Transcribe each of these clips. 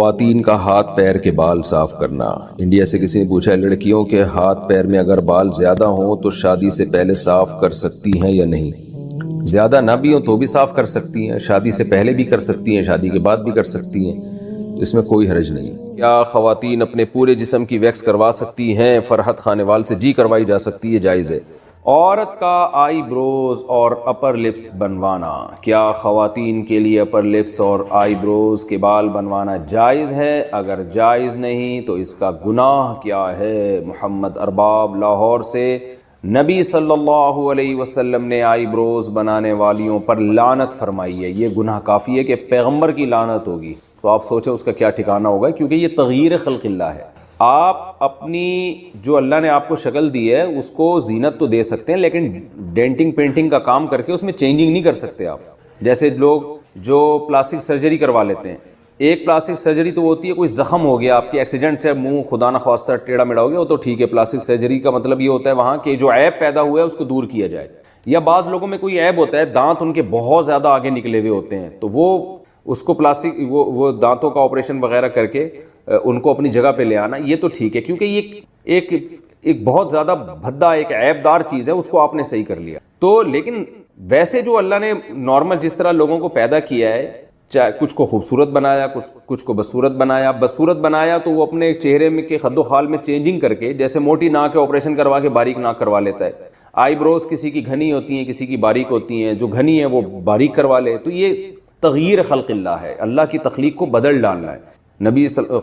خواتین کا ہاتھ پیر کے بال صاف کرنا۔ انڈیا سے کسی نے پوچھا لڑکیوں کے ہاتھ پیر میں اگر بال زیادہ ہوں تو شادی سے پہلے صاف کر سکتی ہیں یا نہیں؟ زیادہ نہ بھی ہوں تو بھی صاف کر سکتی ہیں، شادی سے پہلے بھی کر سکتی ہیں، شادی کے بعد بھی کر سکتی ہیں، تو اس میں کوئی حرج نہیں۔ کیا خواتین اپنے پورے جسم کی ویکس کروا سکتی ہیں؟ فرحت خانیوال سے جی کروائی جا سکتی ہے، جائز ہے۔ عورت کا آئی بروز اور اپر لپس بنوانا، کیا خواتین کے لیے اپر لپس اور آئی بروز کے بال بنوانا جائز ہے؟ اگر جائز نہیں تو اس کا گناہ کیا ہے؟ محمد ارباب لاہور سے، نبی صلی اللہ علیہ وسلم نے آئی بروز بنانے والیوں پر لعنت فرمائی ہے۔ یہ گناہ کافی ہے کہ پیغمبر کی لعنت ہوگی، تو آپ سوچیں اس کا کیا ٹھکانہ ہوگا، کیونکہ یہ تغییر خلق اللہ ہے۔ آپ اپنی جو اللہ نے آپ کو شکل دی ہے اس کو زینت تو دے سکتے ہیں، لیکن ڈینٹنگ پینٹنگ کا کام کر کے اس میں چینجنگ نہیں کر سکتے آپ۔ جیسے لوگ جو پلاسٹک سرجری کروا لیتے ہیں، ایک پلاسٹک سرجری تو ہوتی ہے کوئی زخم ہو گیا آپ کے ایکسیڈنٹ سے، منہ خدا نخواستہ ٹیڑھا میڑھا ہو گیا، وہ تو ٹھیک ہے، پلاسٹک سرجری کا مطلب یہ ہوتا ہے وہاں کہ جو عیب پیدا ہوا ہے اس کو دور کیا جائے۔ یا بعض لوگوں میں کوئی عیب ہوتا ہے، دانت ان کے بہت زیادہ آگے نکلے ہوئے ہوتے ہیں، تو وہ اس کو پلاسٹک وہ دانتوں کا آپریشن وغیرہ کر کے ان کو اپنی جگہ پہ لے آنا، یہ تو ٹھیک ہے، کیونکہ یہ ایک بہت زیادہ بھدا ایک عیب دار چیز ہے، اس کو آپ نے صحیح کر لیا تو۔ لیکن ویسے جو اللہ نے نارمل جس طرح لوگوں کو پیدا کیا ہے، چاہے کچھ کو خوبصورت بنایا، کچھ کو بدصورت بنایا۔ بدصورت بنایا تو وہ اپنے چہرے میں کے خد و خال میں چینجنگ کر کے، جیسے موٹی ناک ہے آپریشن کروا کے باریک ناک کروا لیتا ہے، آئی بروز کسی کی گھنی ہوتی ہیں کسی کی باریک ہوتی ہیں، جو گھنی ہے وہ باریک کروا لے، تو یہ تغییر خلق اللہ ہے، اللہ کی تخلیق کو بدل ڈالنا ہے۔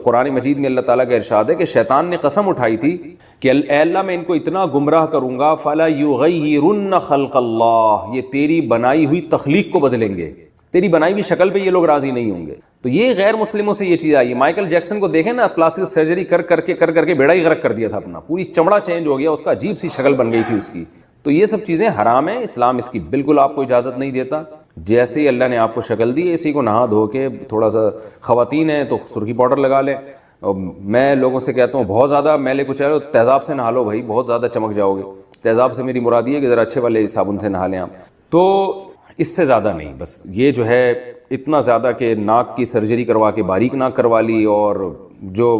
قرآن مجید میں اللہ تعالیٰ کا ارشاد ہے کہ شیطان نے قسم اٹھائی تھی کہ اے اللہ میں ان کو اتنا گمراہ کروں گا، فَلَا يُغَيِّرُنَّ خَلْقَ اللَّهِ، یہ تیری بنائی ہوئی تخلیق کو بدلیں گے، تیری بنائی ہوئی شکل پہ یہ لوگ راضی نہیں ہوں گے۔ تو یہ غیر مسلموں سے یہ چیز آئی ہے۔ مائیکل جیکسن کو دیکھیں نا، پلاسٹک سرجری کر کے بیڑا ہی غرق کر دیا تھا اپنا، پوری چمڑا چینج ہو گیا، اس کا عجیب سی شکل بن گئی تھی اس کی۔ تو یہ سب چیزیں حرام ہیں، اسلام اس کی بالکل آپ کو اجازت نہیں دیتا۔ جیسے ہی اللہ نے آپ کو شکل دی ہے، اسی کو نہا دھو کے تھوڑا سا، خواتین ہیں تو سرخی پاؤڈر لگا لیں، اور میں لوگوں سے کہتا ہوں بہت زیادہ میلے کچھ ہے تیزاب سے نہا لو بھائی، بہت زیادہ چمک جاؤ گے۔ تیزاب سے میری مراد یہ ہے کہ ذرا اچھے والے صابن سے نہا لیں آپ، تو اس سے زیادہ نہیں۔ بس یہ جو ہے اتنا زیادہ کہ ناک کی سرجری کروا کے باریک ناک کروا لی، اور جو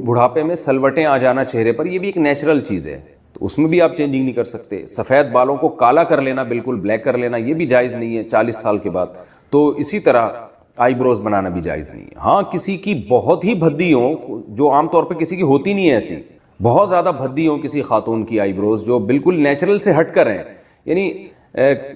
بڑھاپے میں سلوٹیں آ جانا چہرے پر، یہ بھی ایک نیچرل چیز ہے، تو اس میں بھی آپ چینجنگ نہیں کر سکتے۔ سفید بالوں کو کالا کر لینا، بالکل بلیک کر لینا، یہ بھی جائز نہیں ہے 40 سال کے بعد۔ تو اسی طرح آئی بروز بنانا بھی جائز نہیں ہے۔ ہاں کسی کی بہت ہی بھدی ہوں، جو عام طور پہ کسی کی ہوتی نہیں ہے ایسی، بہت زیادہ بھدی ہوں کسی خاتون کی آئی بروز، جو بالکل نیچرل سے ہٹ کر ہیں، یعنی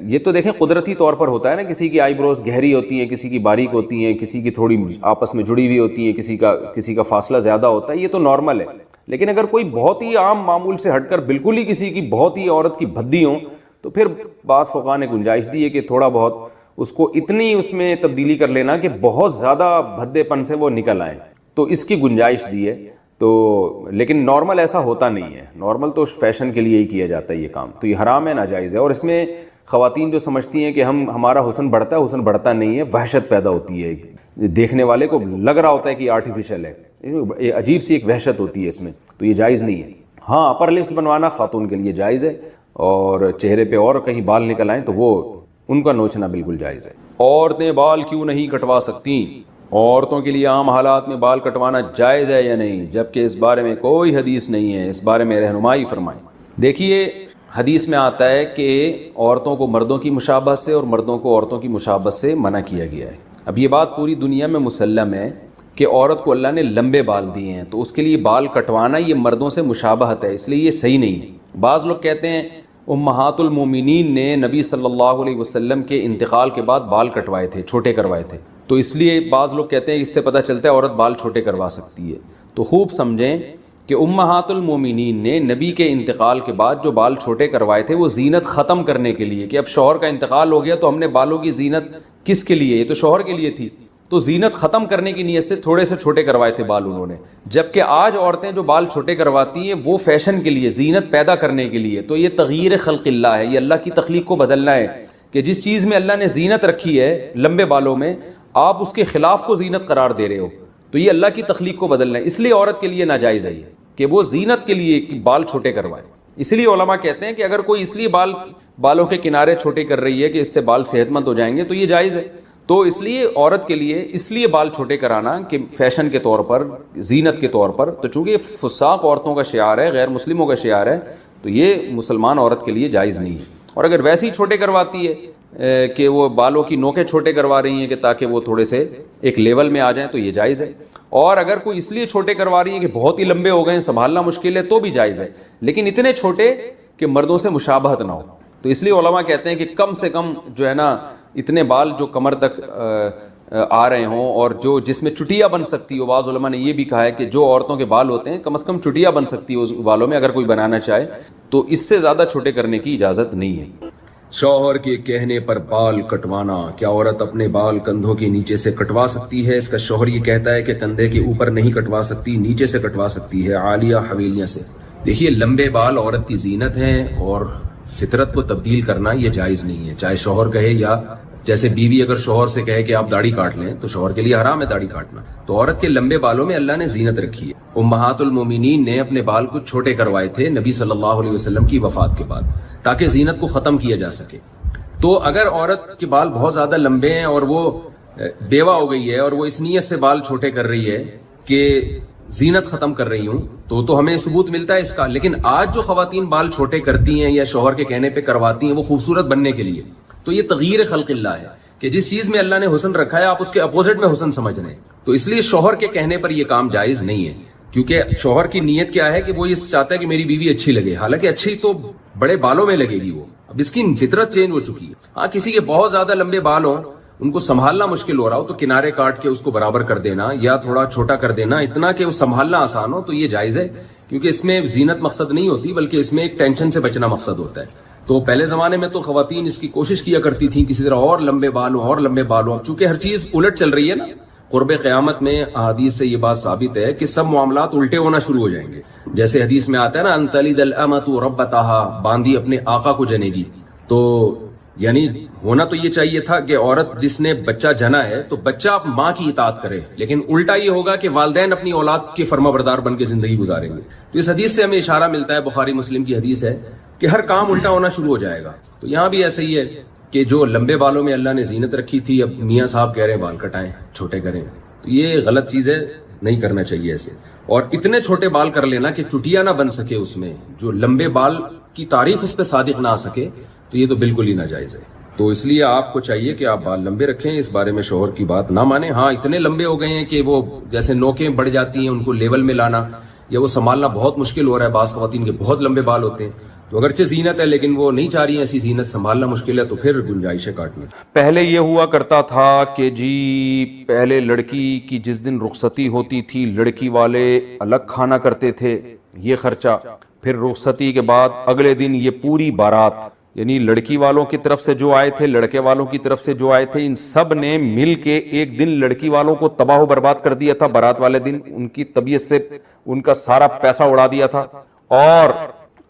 یہ تو دیکھیں قدرتی طور پر ہوتا ہے نا، کسی کی آئی بروز گہری ہوتی ہیں، کسی کی باریک ہوتی ہیں، کسی کی تھوڑی آپس میں جڑی ہوئی ہوتی ہیں، کسی کا فاصلہ زیادہ ہوتا ہے، یہ تو نارمل ہے۔ لیکن اگر کوئی بہت ہی عام معمول سے ہٹ کر بالکل ہی کسی کی بہت ہی عورت کی بھدی ہوں، تو پھر بعض فقہاء نے گنجائش دی ہے کہ تھوڑا بہت اس کو اتنی اس میں تبدیلی کر لینا کہ بہت زیادہ بھدے پن سے وہ نکل آئیں، تو اس کی گنجائش دی ہے۔ تو لیکن نارمل ایسا ہوتا نہیں ہے، نارمل تو فیشن کے لیے ہی کیا جاتا ہے یہ کام، تو یہ حرام ہے، ناجائز ہے۔ اور اس میں خواتین جو سمجھتی ہیں کہ ہمارا حسن بڑھتا ہے، حسن بڑھتا نہیں ہے، وحشت پیدا ہوتی ہے، دیکھنے والے کو لگ رہا ہوتا ہے کہ آرٹیفیشل ہے، عجیب سی ایک وحشت ہوتی ہے اس میں، تو یہ جائز نہیں ہے۔ ہاں اپر لپس بنوانا خاتون کے لیے جائز ہے، اور چہرے پہ اور کہیں بال نکل آئیں تو وہ ان کا نوچنا بالکل جائز ہے۔ عورتیں بال کیوں نہیں کٹوا سکتی؟ عورتوں کے لیے عام حالات میں بال کٹوانا جائز ہے یا نہیں؟ جبکہ اس بارے میں کوئی حدیث نہیں ہے، اس بارے میں رہنمائی فرمائیں۔ دیکھیے حدیث میں آتا ہے کہ عورتوں کو مردوں کی مشابہت سے اور مردوں کو عورتوں کی مشابہت سے منع کیا گیا ہے۔ اب یہ بات پوری دنیا میں مسلم ہے کہ عورت کو اللہ نے لمبے بال دیے ہیں، تو اس کے لیے بال کٹوانا یہ مردوں سے مشابہت ہے، اس لیے یہ صحیح نہیں ہے۔ بعض لوگ کہتے ہیں امہات المومنین نے نبی صلی اللہ علیہ وسلم کے انتقال کے بعد بال کٹوائے تھے، چھوٹے کروائے تھے، تو اس لیے بعض لوگ کہتے ہیں اس سے پتہ چلتا ہے عورت بال چھوٹے کروا سکتی ہے۔ تو خوب سمجھیں کہ امہات المومنین نے نبی کے انتقال کے بعد جو بال چھوٹے کروائے تھے وہ زینت ختم کرنے کے لیے، کہ اب شوہر کا انتقال ہو گیا تو ہم نے بالوں کی زینت کس کے لیے، یہ تو شوہر کے لیے تھی، تو زینت ختم کرنے کی نیت سے تھوڑے سے چھوٹے کروائے تھے بال انہوں نے۔ جبکہ آج عورتیں جو بال چھوٹے کرواتی ہیں وہ فیشن کے لیے، زینت پیدا کرنے کے لیے، تو یہ تغییر خلق اللہ ہے، یہ اللہ کی تخلیق کو بدلنا ہے، کہ جس چیز میں اللہ نے زینت رکھی ہے لمبے بالوں میں، آپ اس کے خلاف کو زینت قرار دے رہے ہو، تو یہ اللہ کی تخلیق کو بدلنا ہے۔ اس لیے عورت کے لیے ناجائز ہے کہ وہ زینت کے لیے بال چھوٹے کروائے۔ اس لیے علماء کہتے ہیں کہ اگر کوئی اس لیے بالوں کے کنارے چھوٹے کر رہی ہے کہ اس سے بال صحت مند ہو جائیں گے تو یہ جائز ہے، تو اس لیے عورت کے لیے اس لیے بال چھوٹے کرانا کہ فیشن کے طور پر، زینت کے طور پر، تو چونکہ یہ فساق عورتوں کا شعار ہے، غیر مسلموں کا شعار ہے، تو یہ مسلمان عورت کے لیے جائز نہیں ہے۔ اور اگر ویسے ہی چھوٹے کرواتی ہے کہ وہ بالوں کی نوکیں چھوٹے کروا رہی ہیں کہ تاکہ وہ تھوڑے سے ایک لیول میں آ جائیں، تو یہ جائز ہے۔ اور اگر کوئی اس لیے چھوٹے کروا رہی ہیں کہ بہت ہی لمبے ہو گئے ہیں، سنبھالنا مشکل ہے، تو بھی جائز ہے، لیکن اتنے چھوٹے کہ مردوں سے مشابہت نہ ہو۔ تو اس لیے علماء کہتے ہیں کہ کم سے کم جو ہے نا اتنے بال جو کمر تک آ رہے ہوں، اور جو جس میں چٹیا بن سکتی ہو، بعض علماء نے یہ بھی کہا ہے کہ جو عورتوں کے بال ہوتے ہیں کم از کم چٹیا بن سکتی ہو اس بالوں میں، اگر کوئی بنانا چاہے تو اس سے زیادہ چھوٹے کرنے کی اجازت نہیں ہے۔ شوہر کے کہنے پر بال کٹوانا، کیا عورت اپنے بال کندھوں کے نیچے سے کٹوا سکتی ہے؟ اس کا شوہر یہ کہتا ہے کہ کندھے کے اوپر نہیں کٹوا سکتی، نیچے سے کٹوا سکتی ہے۔ عالیہ حویلیہ سے، دیکھیے لمبے بال عورت کی زینت ہیں، اور فطرت کو تبدیل کرنا یہ جائز نہیں ہے، چاہے شوہر کہے یا جیسے بیوی اگر شوہر سے کہے کہ آپ داڑھی کاٹ لیں تو شوہر کے لیے حرام ہے داڑھی کاٹنا۔ تو عورت کے لمبے بالوں میں اللہ نے زینت رکھی ہے۔ امہات المومنین نے اپنے بال کو چھوٹے کروائے تھے نبی صلی اللہ علیہ وسلم کی وفات کے بعد، تاکہ زینت کو ختم کیا جا سکے۔ تو اگر عورت کے بال بہت زیادہ لمبے ہیں اور وہ بیوہ ہو گئی ہے اور وہ اس نیت سے بال چھوٹے کر رہی ہے کہ زینت ختم کر رہی ہوں، تو ہمیں ثبوت ملتا ہے اس کا۔ لیکن آج جو خواتین بال چھوٹے کرتی ہیں یا شوہر کے کہنے پہ کرواتی ہیں وہ خوبصورت بننے کے لیے، تو یہ تغییر خلق اللہ ہے کہ جس چیز میں اللہ نے حسن رکھا ہے آپ اس کے اپوزٹ میں حسن سمجھ رہے ہیں۔ تو اس لیے شوہر کے کہنے پر یہ کام جائز نہیں ہے، کیونکہ شوہر کی نیت کیا ہے کہ وہ یہ چاہتا ہے کہ میری بیوی اچھی لگے، حالانکہ اچھی تو بڑے بالوں میں لگے گی، وہ اب اس کی فطرت چینج ہو چکی ہے۔ ہاں کسی کے بہت زیادہ لمبے بال ہوں، ان کو سنبھالنا مشکل ہو رہا ہو، تو کنارے کاٹ کے اس کو برابر کر دینا یا تھوڑا چھوٹا کر دینا، اتنا کہ وہ سنبھالنا آسان ہو، تو یہ جائز ہے، کیونکہ اس میں زینت مقصد نہیں ہوتی بلکہ اس میں ایک ٹینشن سے بچنا مقصد ہوتا ہے۔ تو پہلے زمانے میں تو خواتین اس کی کوشش کیا کرتی تھیں کسی طرح اور لمبے بال ہوں اور لمبے بال ہوں، چونکہ ہر چیز الٹ چل رہی ہے نا، قرب قیامت میں احادیث سے یہ بات ثابت ہے کہ سب معاملات الٹے ہونا شروع ہو جائیں گے۔ جیسے حدیث میں آتا ہے نا، ان تلد الامۃ ربتہا، باندی اپنے آقا کو جنے گی۔ تو یعنی ہونا تو یہ چاہیے تھا کہ عورت جس نے بچہ جنا ہے تو بچہ ماں کی اطاعت کرے، لیکن الٹا یہ ہوگا کہ والدین اپنی اولاد کے فرما بردار بن کے زندگی گزاریں گے۔ تو اس حدیث سے ہمیں اشارہ ملتا ہے، بخاری مسلم کی حدیث ہے، کہ ہر کام الٹا ہونا شروع ہو جائے گا۔ تو یہاں بھی ایسا ہی ہے کہ جو لمبے بالوں میں اللہ نے زینت رکھی تھی، اب میاں صاحب کہہ رہے ہیں بال کٹائیں، چھوٹے کریں، تو یہ غلط چیز ہے، نہیں کرنا چاہیے ایسے۔ اور اتنے چھوٹے بال کر لینا کہ چٹیا نہ بن سکے، اس میں جو لمبے بال کی تعریف اس پہ صادق نہ آ سکے، تو یہ تو بالکل ہی ناجائز ہے۔ تو اس لیے آپ کو چاہیے کہ آپ بال لمبے رکھیں، اس بارے میں شوہر کی بات نہ مانیں۔ ہاں اتنے لمبے ہو گئے ہیں کہ وہ جیسے نوکیں بڑھ جاتی ہیں، ان کو لیول میں لانا یا وہ سنبھالنا بہت مشکل ہو رہا ہے، بعض خواتین کے بہت لمبے بال ہوتے ہیں، تو اگرچہ زینت ہے لیکن وہ نہیں چاہ رہی ہیں ایسی زینت، سنبھالنا مشکل ہے، تو پھر گنجائش ہے کاٹنے۔ پہلے یہ ہوا کرتا تھا کہ جی پہلے لڑکی کی جس دن رخصتی ہوتی تھی لڑکی والے الگ کھانا کرتے تھے، یہ خرچہ، پھر رخصتی کے بعد اگلے دن یہ پوری بارات، یعنی لڑکی والوں کی طرف سے جو آئے تھے، لڑکے والوں کی طرف سے جو آئے تھے، ان سب نے مل کے ایک دن لڑکی والوں کو تباہ و برباد کر دیا تھا۔ بارات والے دن ان کی طبیعت سے ان کا سارا پیسہ اڑا دیا تھا، اور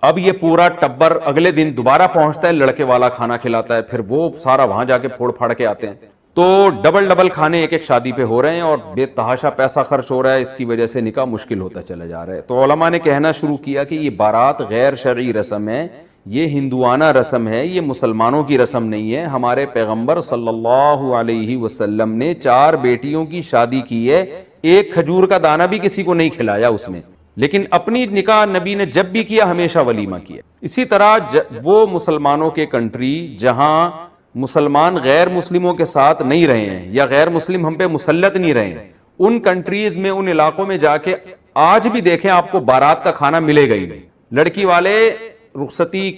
اب یہ پورا ٹبر اگلے دن دوبارہ پہنچتا ہے، لڑکے والا کھانا کھلاتا ہے، پھر وہ سارا وہاں جا کے پھوڑ پھاڑ کے آتے ہیں۔ تو ڈبل کھانے ایک ایک شادی پہ ہو رہے ہیں اور بے تحاشا پیسہ خرچ ہو رہا ہے، اس کی وجہ سے نکاح مشکل ہوتا چلا جا رہا ہے۔ تو علماء نے کہنا شروع کیا کہ یہ بارات غیر شرعی رسم ہے، یہ ہندوانہ رسم ہے، یہ مسلمانوں کی رسم نہیں ہے۔ ہمارے پیغمبر صلی اللہ علیہ وسلم نے 4 بیٹیوں کی شادی کی ہے، ایک کھجور کا دانہ بھی کسی کو نہیں کھلایا اس میں، لیکن اپنی نکاح نبی نے جب بھی کیا ہمیشہ ولیمہ کیا۔ اسی طرح وہ مسلمانوں کے کنٹری جہاں مسلمان غیر مسلموں کے ساتھ نہیں رہے ہیں یا غیر مسلم ہم پہ مسلط نہیں رہے ہیں، ان کنٹریز میں، ان علاقوں میں جا کے آج بھی دیکھیں آپ کو بارات کا کھانا ملے گا ہی نہیں۔ لڑکی والے رخصتی،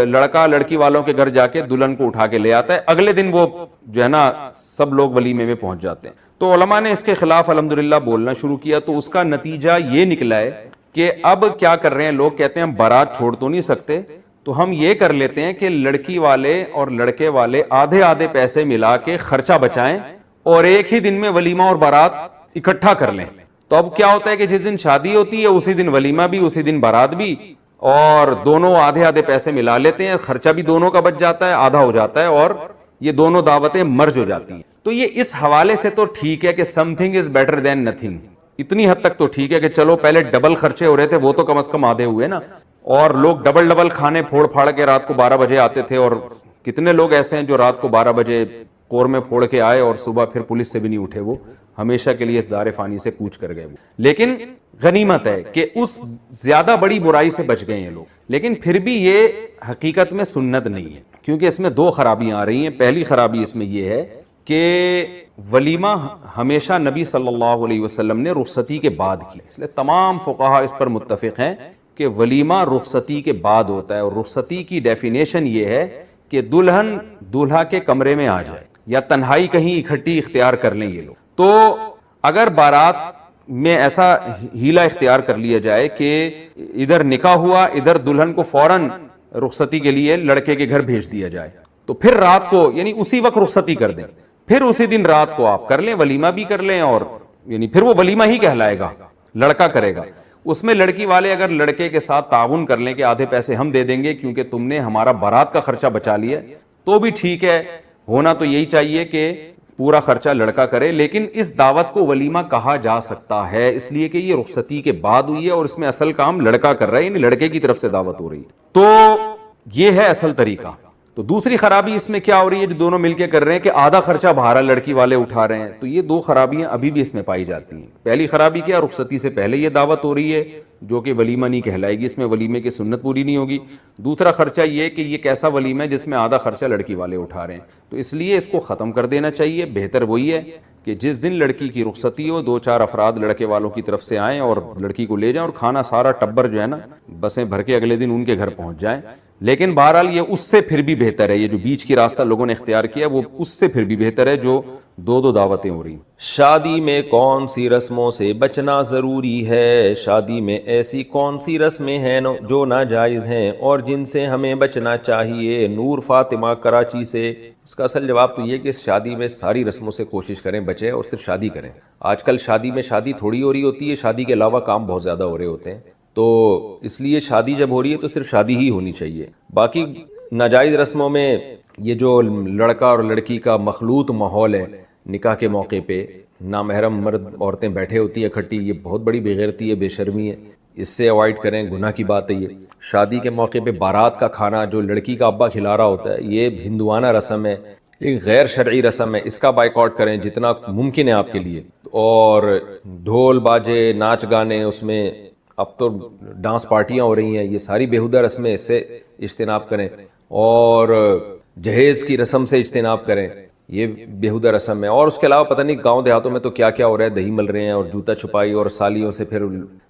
لڑکا لڑکی والوں کے گھر جا کے دلہن کو اٹھا کے لے آتا ہے، اگلے دن وہ جو ہے نا سب لوگ ولیمے میں پہنچ جاتے ہیں۔ تو علماء نے اس کے خلاف الحمدللہ بولنا شروع کیا، تو اس کا نتیجہ یہ نکلا ہے کہ اب کیا کر رہے ہیں لوگ، کہتے ہیں ہم بارات چھوڑ تو نہیں سکتے، تو ہم یہ کر لیتے ہیں کہ لڑکی والے اور لڑکے والے آدھے پیسے ملا کے خرچہ بچائیں اور ایک ہی دن میں ولیمہ اور بارات اکٹھا کر لیں۔ تو اب کیا ہوتا ہے کہ جس دن شادی ہوتی ہے اسی دن ولیمہ بھی، اسی دن بارات بھی، اور دونوں آدھے پیسے ملا لیتے ہیں، خرچہ بھی دونوں کا بچ جاتا ہے، آدھا ہو جاتا ہے، اور یہ دونوں دعوتیں مرج ہو جاتی ہیں۔ تو یہ اس حوالے سے تو ٹھیک ہے کہ some thing is better than nothing, اتنی حد تک تو ٹھیک ہے کہ چلو پہلے ڈبل خرچے ہو رہے تھے وہ تو کم از کم آدھے ہوئے نا، اور لوگ ڈبل کھانے پھوڑ پھاڑ کے رات کو 12 بجے آتے تھے، اور کتنے لوگ ایسے ہیں جو رات کو 12 بجے قورمے پھوڑ کے آئے اور صبح پھر پولیس سے بھی نہیں اٹھے, وہ ہمیشہ کے لیے اس دار فانی سے کوچ کر گئے. لیکن غنیمت ہے کہ اس زیادہ بڑی برائی سے بچ گئے ہیں لوگ. لیکن پھر بھی یہ حقیقت میں سنت نہیں ہے, کیونکہ اس میں دو خرابیاں آ رہی ہیں. پہلی خرابی اس میں یہ ہے کہ ولیمہ ہمیشہ نبی صلی اللہ علیہ وسلم نے رخصتی کے بعد کی, اس لیے تمام فقہاء اس پر متفق ہیں کہ ولیمہ رخصتی کے بعد ہوتا ہے. اور رخصتی کی ڈیفینیشن یہ ہے کہ دلہن دولہا کے کمرے میں آ جائے یا تنہائی کہیں اکٹھی اختیار کر لیں یہ لوگ. تو اگر بارات میں ایسا ہیلا اختیار کر لیا جائے کہ ادھر نکاح ہوا, ادھر دلہن کو فوراً رخصتی کے لیے لڑکے کے گھر بھیج دیا جائے, تو پھر رات کو یعنی اسی وقت رخصتی کر دیں, پھر اسی دن رات کو آپ کر لیں, ولیمہ بھی کر لیں, اور یعنی پھر وہ ولیمہ ہی کہلائے گا, لڑکا کرے گا. اس میں لڑکی والے اگر لڑکے کے ساتھ تعاون کر لیں کہ آدھے پیسے ہم دے دیں گے کیونکہ تم نے ہمارا بارات کا خرچہ بچا لیا, تو بھی ٹھیک ہے. ہونا تو یہی چاہیے کہ پورا خرچہ لڑکا کرے. لیکن اس دعوت کو ولیمہ کہا جا سکتا ہے اس لیے کہ یہ رخصتی کے بعد ہوئی ہے اور اس میں اصل کام لڑکا کر رہا ہے, یعنی لڑکے کی طرف سے دعوت ہو رہی ہے. تو یہ ہے اصل طریقہ. تو دوسری خرابی اس میں کیا ہو رہی ہے, جو دونوں مل کے کر رہے ہیں کہ آدھا خرچہ بھارا لڑکی والے اٹھا رہے ہیں. تو یہ دو خرابیاں ابھی بھی اس میں پائی جاتی ہیں. پہلی خرابی کیا, رخصتی سے پہلے یہ دعوت ہو رہی ہے جو کہ ولیمہ نہیں کہلائے گی, اس میں ولیمے کی سنت پوری نہیں ہوگی. دوسرا خرچہ یہ کہ یہ کیسا ولیمہ ہے جس میں آدھا خرچہ لڑکی والے اٹھا رہے ہیں. تو اس لیے اس کو ختم کر دینا چاہیے. بہتر وہی ہے کہ جس دن لڑکی کی رخصتی ہو 2-4 افراد لڑکے والوں کی طرف سے آئیں اور لڑکی کو لے جائیں, اور کھانا سارا ٹبر جو ہے نا بسیں بھر کے اگلے دن ان کے گھر پہنچ جائیں. لیکن بہرحال یہ اس سے پھر بھی بہتر ہے, یہ جو بیچ کی راستہ لوگوں نے اختیار کیا وہ اس سے پھر بھی بہتر ہے جو دو دعوتیں ہو رہی ہیں. شادی میں کون سی رسموں سے بچنا ضروری ہے؟ شادی میں ایسی کون سی رسمیں ہیں جو ناجائز ہیں اور جن سے ہمیں بچنا چاہیے؟ نور فاطمہ کراچی سے. اس کا اصل جواب تو یہ کہ شادی میں ساری رسموں سے کوشش کریں بچیں اور صرف شادی کریں. آج کل شادی میں شادی تھوڑی ہو رہی ہوتی ہے, شادی کے علاوہ کام بہت زیادہ ہو رہے ہوتے ہیں. تو اس لیے شادی جب ہو رہی ہے تو صرف شادی ہی ہونی چاہیے. باقی ناجائز رسموں میں یہ جو لڑکا اور لڑکی کا مخلوط ماحول ہے, نکاح کے موقع پہ نامحرم مرد عورتیں بیٹھے ہوتی ہیں اکٹھی, یہ بہت بڑی بے غیرتی ہے, بے شرمی ہے. اس سے اوائڈ کریں, گناہ کی بات ہے یہ. شادی کے موقع پہ بارات کا کھانا جو لڑکی کا ابا کھلا رہا ہوتا ہے, یہ ہندوانہ رسم ہے, ایک غیر شرعی رسم ہے. اس کا بائیکاٹ کریں جتنا ممکن ہے آپ کے لیے. اور ڈھول باجے ناچ گانے, اس میں اب تو ڈانس پارٹیاں ہو رہی ہیں, یہ ساری بیہودہ رسمیں, اس سے اجتناب کریں. اور جہیز کی رسم سے اجتناب کریں, یہ بیہودہ رسم ہے. اور اس کے علاوہ پتہ نہیں گاؤں دیہاتوں میں تو کیا کیا ہو رہا ہے, دہی مل رہے ہیں اور جوتا چھپائی, اور سالیوں سے پھر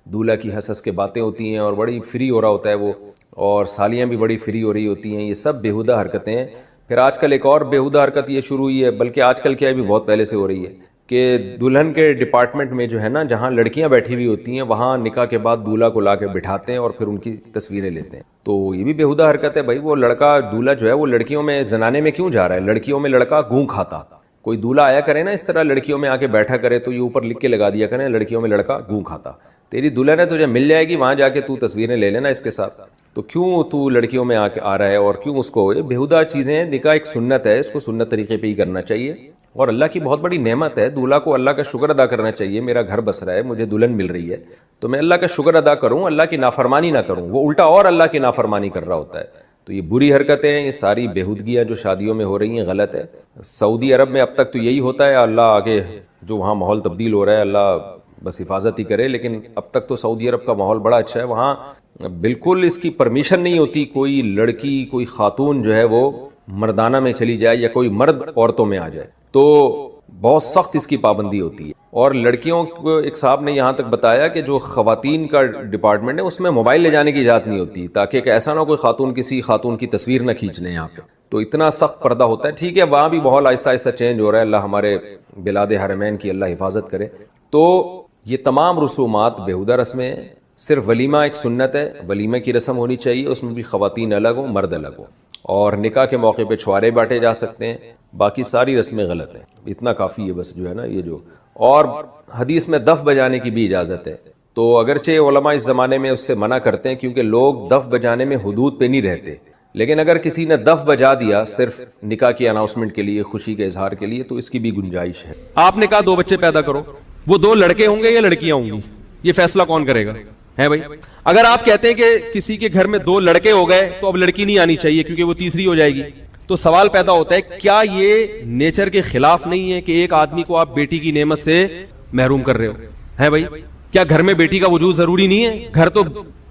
دولہا کی ہنس کے باتیں ہوتی ہیں اور بڑی فری ہو رہا ہوتا ہے وہ, اور سالیاں بھی بڑی فری ہو رہی ہوتی ہیں. یہ سب بیہودہ حرکتیں ہیں. پھر آج کل ایک اور بیہودہ حرکت یہ شروع ہوئی ہے, بلکہ آج کل کیا ہے بھی بہت پہلے سے ہو رہی ہے, کہ دلہن کے ڈپارٹمنٹ میں جو ہے نا جہاں لڑکیاں بیٹھی ہوئی ہوتی ہیں وہاں نکاح کے بعد دولہا کو لا کے بٹھاتے ہیں اور پھر ان کی تصویریں لیتے ہیں. تو یہ بھی بیہودہ حرکت ہے بھائی. وہ لڑکا دولہا جو ہے وہ لڑکیوں میں زنانے میں کیوں جا رہا ہے؟ لڑکیوں میں لڑکا گوں کھاتا. کوئی دولہا آیا کرے نا اس طرح لڑکیوں میں آ کے بیٹھا کرے تو یہ اوپر لکھ کے لگا دیا کریں لڑکیوں میں لڑکا گوں کھاتا. تیری دلہن ہے تجھے مل جائے گی, وہاں جا کے تو تصویریں لے لینا اس کے ساتھ. تو کیوں تو لڑکیوں میں آ رہا ہے اور کیوں اس کو؟ یہ بیہودہ چیزیں ہیں. نکاح ایک سنت ہے, اس کو سنت طریقے پہ ہی کرنا چاہیے. اور اللہ کی بہت بڑی نعمت ہے, دولہا کو اللہ کا شکر ادا کرنا چاہیے. میرا گھر بس رہا ہے, مجھے دلہن مل رہی ہے, تو میں اللہ کا شکر ادا کروں, اللہ کی نافرمانی نہ کروں. وہ الٹا اور اللہ کی نافرمانی کر رہا ہوتا ہے. تو یہ بری حرکتیں ہیں, یہ ساری بیہودگیاں جو شادیوں میں ہو رہی ہیں غلط ہے. سعودی عرب میں اب تک تو یہی ہوتا ہے, اللہ آگے جو وہاں ماحول تبدیل ہو رہا ہے اللہ بس حفاظت ہی کرے. لیکن اب تک تو سعودی عرب کا ماحول بڑا اچھا ہے. وہاں بالکل اس کی پرمیشن نہیں ہوتی کوئی لڑکی کوئی خاتون جو ہے وہ مردانہ میں چلی جائے یا کوئی مرد عورتوں میں آ جائے. تو بہت سخت اس کی پابندی ہوتی ہے. اور لڑکیوں کو ایک صاحب نے یہاں تک بتایا کہ جو خواتین کا ڈپارٹمنٹ ہے اس میں موبائل لے جانے کی اجازت نہیں ہوتی, تاکہ کہ ایسا نہ ہو کوئی خاتون کسی خاتون کی تصویر نہ کھینچ لیں یہاں پہ. تو اتنا سخت پردہ ہوتا ہے. ٹھیک ہے وہاں بھی ماحول آہستہ آہستہ چینج ہو رہا ہے, اللہ ہمارے بلاد حرمین کی اللہ حفاظت کرے. تو یہ تمام رسومات بیہودہ رسمیں ہیں. صرف ولیمہ ایک سنت ہے, ولیمہ کی رسم ہونی چاہیے, اس میں بھی خواتین الگ ہوں مرد الگ ہوں. اور نکاح کے موقع پہ چھوارے بانٹے جا سکتے ہیں, باقی ساری رسمیں غلط ہیں. اتنا کافی ہے بس جو ہے نا یہ جو. اور حدیث میں دف بجانے کی بھی اجازت ہے. تو اگرچہ علماء اس زمانے میں اس سے منع کرتے ہیں کیونکہ لوگ دف بجانے میں حدود پہ نہیں رہتے, لیکن اگر کسی نے دف بجا دیا صرف نکاح کی اناؤنسمنٹ کے لیے, خوشی کے اظہار کے لیے, تو اس کی بھی گنجائش ہے. آپ نے کہا 2 بچے پیدا کرو, وہ 2 لڑکے ہوں گے یا لڑکیاں ہوں گی, یہ فیصلہ کون کرے گا؟ ہے بھائی. اگر آپ کہتے ہیں کہ کسی کے گھر میں 2 لڑکے ہو گئے تو اب لڑکی نہیں آنی چاہیے کیونکہ وہ تیسری ہو جائے گی, تو سوال پیدا ہوتا ہے کیا یہ نیچر کے خلاف نہیں ہے کہ ایک آدمی کو آپ بیٹی کی نعمت سے محروم کر رہے ہو؟ ہے بھائی، کیا گھر میں بیٹی کا وجود ضروری نہیں ہے؟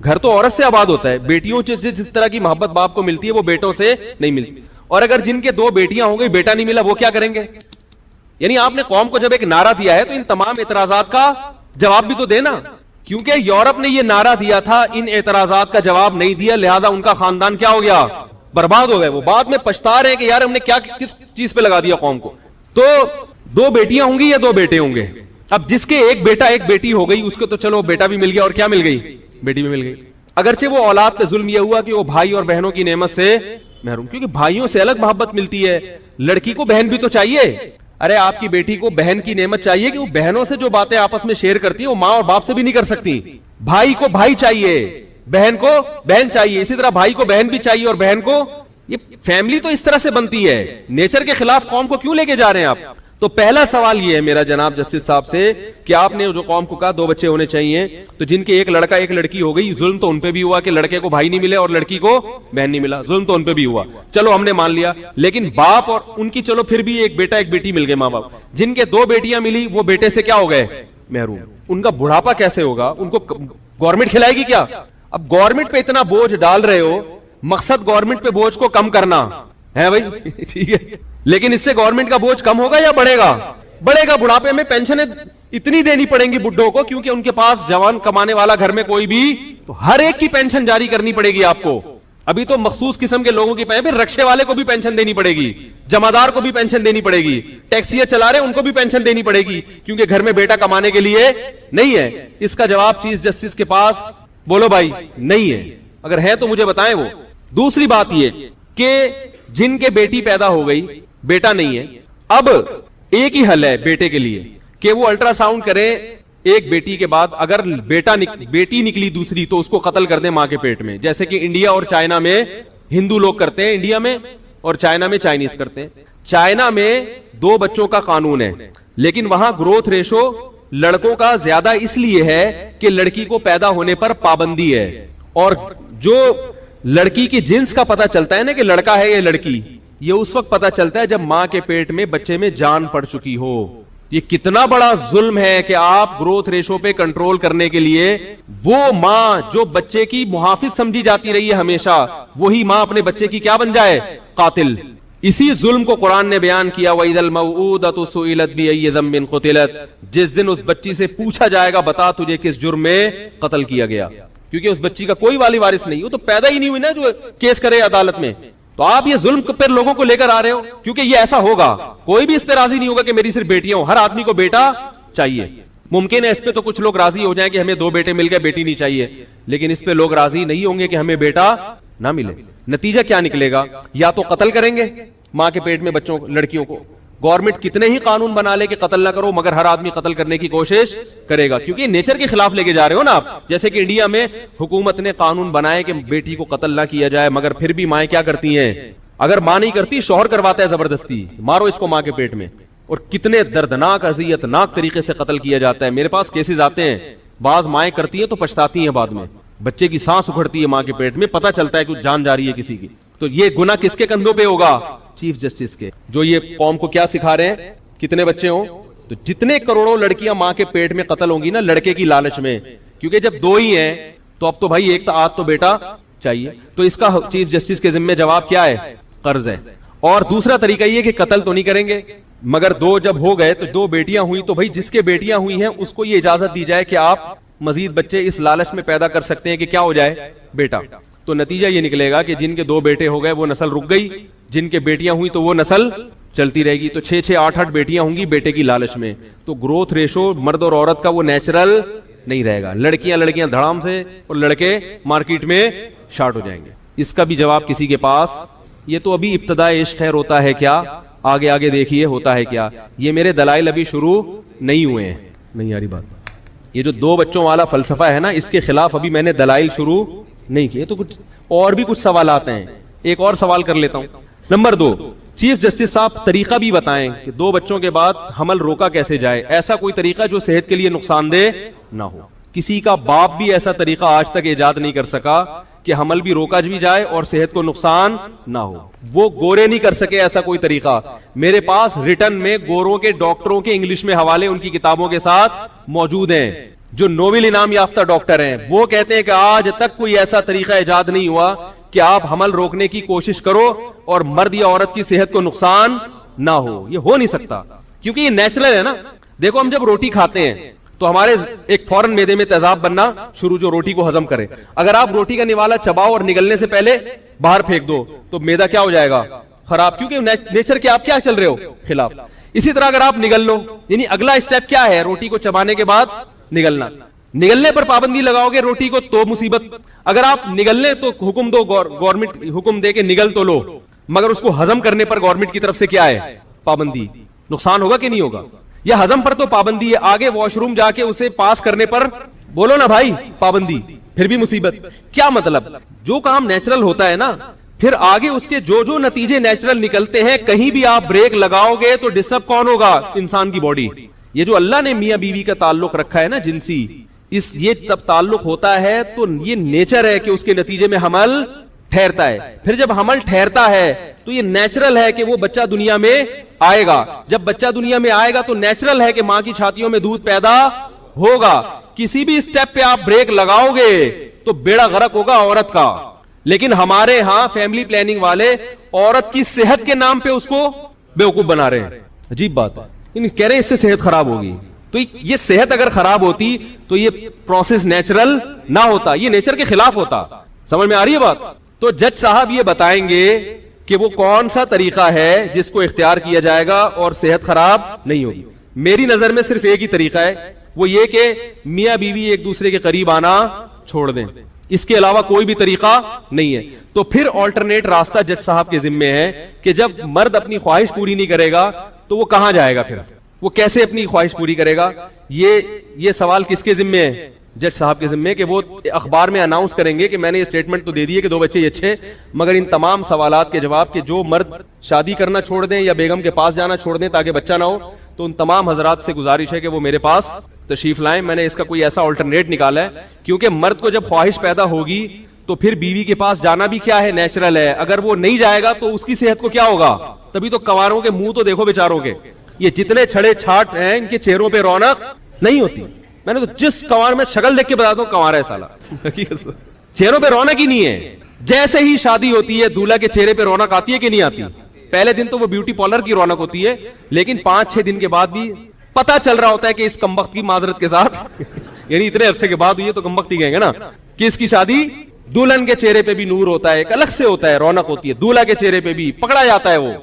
گھر تو عورت سے آباد ہوتا ہے. بیٹیوں سے جس طرح کی محبت باپ کو ملتی ہے وہ بیٹوں سے نہیں ملتی. اور اگر جن کے 2 بیٹیاں ہو گئی بیٹا نہیں ملا وہ کیا کریں گے؟ یعنی آپ نے قوم کو جب ایک نعرہ دیا ہے تو ان تمام اعتراضات کا جواب بھی تو دینا. کیونکہ یورپ نے یہ نعرہ دیا تھا، ان اعتراضات کا جواب نہیں دیا، لہذا ان کا خاندان کیا ہو گیا؟ برباد ہو گئے. وہ بعد میں پچھتا رہے ہیں کہ یار ہم نے کیا کس چیز پہ لگا دیا قوم کو. تو 2 بیٹیاں ہوں گی یا 2 بیٹے ہوں گے؟ اب جس کے ایک بیٹا ایک بیٹی ہو گئی اس کو تو چلو بیٹا بھی مل گیا اور کیا مل گئی؟ بیٹی بھی مل گئی. اگرچہ وہ اولاد پہ ظلم یہ ہوا کہ وہ بھائی اور بہنوں کی نعمت سے محروم، کیونکہ بھائیوں سے الگ محبت ملتی ہے. لڑکی کو بہن بھی تو چاہیے. ارے آپ کی بیٹی کو بہن کی نعمت چاہیے کہ وہ بہنوں سے جو باتیں آپس میں شیئر کرتی ہیں وہ ماں اور باپ سے بھی نہیں کر سکتی. بھائی کو بھائی چاہیے، بہن کو بہن چاہیے. اسی طرح بھائی کو بہن بھی چاہیے اور بہن کو. یہ فیملی تو اس طرح سے بنتی ہے. نیچر کے خلاف قوم کو کیوں لے کے جا رہے ہیں آپ؟ تو پہلا سوال یہ ہے میرا جناب جسٹس صاحب سے کہ آپ نے جو قوم کو کہا 2 بچے ہونے چاہیے، تو جن کے ایک لڑکا ایک لڑکی ہو گئی، ظلم تو ان پہ بھی ہوا کہ لڑکے کو بھائی نہیں ملے اور لڑکی کو بہن نہیں ملا. ظلم تو ان پہ بھی ہوا، چلو ہم نے مان لیا. لیکن باپ اور ان کی چلو پھر بھی ایک بیٹا ایک بیٹی مل گئے ماں باپ. جن کے 2 بیٹیاں ملی وہ بیٹے سے کیا ہو گئے؟ محروم. ان کا بڑھاپا کیسے ہوگا؟ ان کو گورنمنٹ کھلائے گی کیا؟ اب گورنمنٹ پہ اتنا بوجھ ڈال رہے ہو، مقصد گورنمنٹ پہ بوجھ کو کم کرنا ہے بھائی، ٹھیک ہے. لیکن اس سے گورنمنٹ کا بوجھ کم ہوگا یا بڑھے گا؟ بڑھے گا. بڑھاپے میں پینشنیں اتنی دینی پڑیں گی بڈھوں کو کیونکہ ان کے پاس جوان کمانے والا گھر میں کوئی بھی، تو ہر ایک کی پینشن جاری کرنی پڑے گی آپ کو. ابھی تو مخصوص قسم کے لوگوں کی پھر رکشے والے کو بھی پینشن دینی پڑے گی، جمعدار کو بھی پینشن دینی پڑے گی، ٹیکسیاں چلا رہے ان کو بھی پینشن دینی پڑے گی کیونکہ گھر میں بیٹا کمانے کے لیے نہیں ہے. اس کا جواب چیف جسٹس کے پاس بولو بھائی نہیں ہے. اگر ہے تو مجھے بتائیں وہ. دوسری بات یہ کہ جن کے بیٹی پیدا ہو گئی بیٹا نہیں ہے، اب ایک ہی حل ہے بیٹے کے لیے کہ وہ الٹرا ساؤنڈ کریں ایک بیٹی کے بعد. اگر بیٹی نکلی دوسری تو اس کو قتل کر دیں ماں کے پیٹ میں، جیسے کہ انڈیا اور چائنا میں ہندو لوگ کرتے ہیں، انڈیا میں اور چائنا میں چائنیز کرتے ہیں. چائنا میں 2 بچوں کا قانون ہے لیکن وہاں گروتھ ریشو لڑکوں کا زیادہ اس لیے ہے کہ لڑکی کو پیدا ہونے پر پابندی ہے. اور جو لڑکی کی جنس کا پتہ چلتا ہے نا کہ لڑکا ہے یا لڑکی، یہ اس وقت پتہ چلتا ہے جب ماں کے پیٹ میں بچے میں جان پڑ چکی ہو. یہ کتنا بڑا ظلم ہے کہ آپ گروتھ ریشو پہ کنٹرول کرنے کے لیے وہ ماں جو بچے کی محافظ سمجھی جاتی رہی ہے ہمیشہ، وہی ماں اپنے بچے کی کیا بن جائے؟ قاتل. اسی ظلم کو قرآن نے بیان کیا وَإِذَا الْمَوْءُودَةُ سُئِلَتْ بِأَيِّ ذَنبٍ قُتِلَتْ. جس دن اس بچی سے پوچھا جائے گا بتا تجھے کس جرم میں قتل کیا گیا، کیونکہ اس بچی کا کوئی والی وارث نہیں، وہ تو پیدا ہی نہیں ہوئی نا جو کیس کرے عدالت میں. تو آپ یہ ظلم پر لوگوں کو لے کر آ رہے ہو کیونکہ یہ ایسا ہوگا. کوئی بھی اس پہ راضی نہیں ہوگا کہ میری صرف بیٹیاں ہوں. ہر آدمی کو بیٹا چاہیے. ممکن ہے اس پہ تو کچھ لوگ راضی ہو جائیں کہ ہمیں 2 بیٹے مل گئے بیٹی نہیں چاہیے، لیکن اس پہ لوگ راضی نہیں ہوں گے کہ ہمیں بیٹا نہ ملے. نتیجہ کیا نکلے گا؟ یا تو قتل کریں گے ماں کے پیٹ میں بچوں لڑکیوں کو. گورنمنٹ کتنے ہی قانون بنا لے کہ قتل نہ کرو مگر ہر آدمی قتل کرنے کی کوشش کرے گا کیونکہ نیچر کے خلاف لے کے جا رہے ہو نا آپ. جیسے کہ انڈیا میں حکومت نے قانون بنائے کہ بیٹی کو قتل نہ کیا جائے مگر پھر بھی مائیں کیا کرتی ہیں؟ اگر ماں نہیں کرتی شوہر کرواتا ہے زبردستی، مارو اس کو ماں کے پیٹ میں. اور کتنے دردناک اذیت ناک طریقے سے قتل کیا جاتا ہے. میرے پاس کیسز آتے ہیں، بعض مائیں کرتی ہیں تو پچھتاتی ہیں بعد میں، بچے کی سانس اکھڑتی ہے ماں کے پیٹ میں، پتہ چلتا ہے کہ جان جا رہی ہے کسی کی. تو یہ گناہ کس کے کندھوں پہ ہوگا؟ چیف جسٹس کے. جو یہ قوم کو کیا سکھا رہے ہیں؟ کتنے بچے ہوں تو جتنے کروڑوں لڑکیاں ماں کے پیٹ میں قتل ہوں گی نا لڑکے کی لالچ میں، کیونکہ جب 2 ہی ہیں تو اب تو بھائی ایک تو بیٹا چاہیے. تو اس کا چیف جسٹس کے ذمہ جواب کیا ہے؟ قرض ہے. اور دوسرا طریقہ یہ کہ قتل تو نہیں کریں گے مگر 2 جب ہو گئے تو 2 بیٹیاں ہوئی تو بھائی جس کے بیٹیاں ہوئی ہیں اس کو یہ اجازت دی جائے کہ آپ مزید بچے اس لالچ میں پیدا کر سکتے ہیں کہ کیا ہو جائے؟ بیٹا. تو نتیجہ یہ نکلے گا کہ جن کے 2 بیٹے ہو گئے وہ نسل رک گئی، جن کے بیٹیاں ہوئی تو وہ نسل چلتی رہے گی. تو 6 8 بیٹیاں ہوں گی بیٹے کی لالچ میں. تو گروتھ ریشو مرد اور عورت کا وہ نیچرل نہیں رہے گا. لڑکیاں دھڑام سے اور لڑکے مارکیٹ میں شارٹ ہو جائیں گے. اس کا بھی جواب کسی کے پاس، یہ تو ابھی ابتدائے عشق خیر ہوتا ہے کیا، آگے دیکھیے ہوتا ہے کیا. یہ میرے دلائل ابھی شروع نہیں ہوئے ہیں. نہیں آ رہی بات؟ یہ جو 2 بچوں والا فلسفہ ہے نا اس کے خلاف ابھی میں نے دلائل شروع نہیں کیے. تو کچھ اور بھی کچھ سوالات ہیں. ایک اور سوال کر لیتا ہوں. نمبر 2، چیف جسٹس صاحب طریقہ بھی بتائیں کہ 2 بچوں کے بعد حمل روکا کیسے جائے. ایسا کوئی طریقہ جو صحت کے لیے نقصان دہ نہ ہو. کسی کا باپ بھی ایسا طریقہ آج تک ایجاد نہیں کر سکا کہ حمل بھی روکا بھی جائے اور صحت کو نقصان نہ ہو. وہ گورے نہیں کر سکے ایسا کوئی طریقہ. میرے پاس ریٹن میں گوروں کے ڈاکٹروں کے انگلش میں حوالے ان کی کتابوں کے ساتھ موجود ہیں, جو نوبل انعام یافتہ ڈاکٹر ہیں. وہ کہتے ہیں کہ آج تک کوئی ایسا طریقہ ایجاد نہیں ہوا کہ آپ حمل روکنے کی کوشش کرو اور مرد یا عورت کی صحت کو نقصان نہ ہو. یہ ہو نہیں سکتا کیونکہ یہ نیچرل ہے نا. دیکھو ہم جب روٹی کھاتے ہیں تو ہمارے ایک فوراً میدے میں تیزاب بننا شروع, جو روٹی کو ہضم کرے. اگر آپ روٹی کا نوالا چباؤ اور نگلنے سے پہلے باہر پھینک دو تو میدا کیا ہو جائے گا؟ خراب, کیونکہ نیچر کے آپ کیا چل رہے ہو؟ خلاف. اسی طرح اگر آپ نگل لو, یعنی اگلا اسٹیپ کیا ہے؟ روٹی کو چبانے کے بعد نگلنا. نگلنے پر پابندی لگاؤ گے روٹی کو تو مصیبت. اگر آپ نگلنے تو حکم دو, گورنمنٹ حکم دے کے نگل تو لو, مگر اس کو ہضم کرنے پر گورنمنٹ کی طرف سے کیا ہے؟ پابندی. نقصان ہوگا کہ نہیں ہوگا؟ یا ہضم پر تو پابندی ہے, آگے واش روم جا کے اسے پاس کرنے پر بولو نا بھائی پابندی, پھر بھی مصیبت. کیا مطلب؟ جو کام نیچرل ہوتا ہے نا, پھر آگے اس کے جو نتیجے نیچرل نکلتے ہیں, کہیں بھی آپ بریک لگاؤ گے تو ڈسٹرب کون ہوگا؟ انسان کی باڈی. یہ جو اللہ نے میاں بیوی کا تعلق رکھا ہے نا جنسی, یہ تب تعلق ہوتا ہے تو یہ نیچر ہے کہ اس کے نتیجے میں حمل ٹھہرتا ہے. پھر جب حمل ٹھہرتا ہے تو یہ نیچرل ہے کہ وہ بچہ دنیا میں آئے گا. جب بچہ دنیا میں آئے گا تو نیچرل ہے کہ ماں کی چھاتیوں میں دودھ پیدا ہوگا. کسی بھی اسٹیپ پہ آپ بریک لگاؤ گے تو بیڑا غرق ہوگا عورت کا. لیکن ہمارے ہاں فیملی پلاننگ والے عورت کی صحت کے نام پہ اس کو بیوقوف بنا رہے ہیں. عجیب بات ہے, کہہ رہے ہیں اس سے صحت خراب ہوگی. تو یہ صحت اگر خراب ہوتی تو یہ پروسیس نیچرل نہ ہوتا, یہ نیچر کے خلاف ہوتا. سمجھ میں آ رہی ہے بات؟ تو جج صاحب یہ بتائیں گے کہ وہ کون سا طریقہ ہے جس کو اختیار کیا جائے گا اور صحت خراب نہیں ہوگی. میری نظر میں صرف ایک ہی طریقہ ہے, وہ یہ کہ میاں بیوی ایک دوسرے کے قریب آنا چھوڑ دیں. اس کے علاوہ کوئی بھی طریقہ نہیں ہے. تو پھر آلٹرنیٹ راستہ جج صاحب کے ذمے ہے کہ جب مرد اپنی خواہش پوری نہیں کرے گا تو وہ کہاں جائے گا؟ پھر وہ کیسے اپنی خواہش پوری کرے گا؟ یہ سوال کس کے ذمے ہے؟ جج صاحب کے ذمے, کہ وہ اخبار میں اناؤنس کریں گے کہ میں نے یہ اسٹیٹمنٹ تو دے دی ہے کہ 2 بچے یہ اچھے, مگر ان تمام سوالات کے جواب کہ جو مرد شادی کرنا چھوڑ دیں یا بیگم کے پاس جانا چھوڑ دیں تاکہ بچہ نہ ہو, تو ان تمام حضرات سے گزارش ہے کہ وہ میرے پاس تشریف لائیں. میں نے اس کا کوئی ایسا آلٹرنیٹ نکالا ہے, کیونکہ مرد کو جب خواہش پیدا ہوگی تو پھر بیوی کے پاس جانا بھی کیا ہے؟ نیچرل ہے. اگر وہ نہیں جائے گا تو اس کی صحت کو کیا ہوگا؟ تبھی تو کنواروں کے منہ تو دیکھو بیچاروں کے, یہ جتنے چھڑے چھاٹ ہیں ان کے چہروں پہ رونق نہیں ہوتی. میں نے تو جس کنوار میں شکل دیکھ کے بتاتا ہوں کنوار ہے سالا, چہروں پہ رونق ہی نہیں ہے. جیسے ہی شادی ہوتی ہے دولہا کے چہرے پہ رونق آتی ہے کہ نہیں آتی؟ پہلے دن تو وہ بیوٹی پارلر کی رونق ہوتی ہے, لیکن 5-6 دن کے بعد بھی پتا چل رہا ہوتا ہے کہ اس کمبخت کی معذرت کے ساتھ یعنی اتنے عرصے کے بعد ہوئی ہے تو کمبخت ہی کہیں گے نا, کہ اس کی شادی. دلہن کے چہرے پہ بھی نور ہوتا ہے, ایک الگ سے ہوتا ہے, رونق ہوتی ہے. دولہا کے چہرے پہ بھی پکڑا جاتا ہے وہ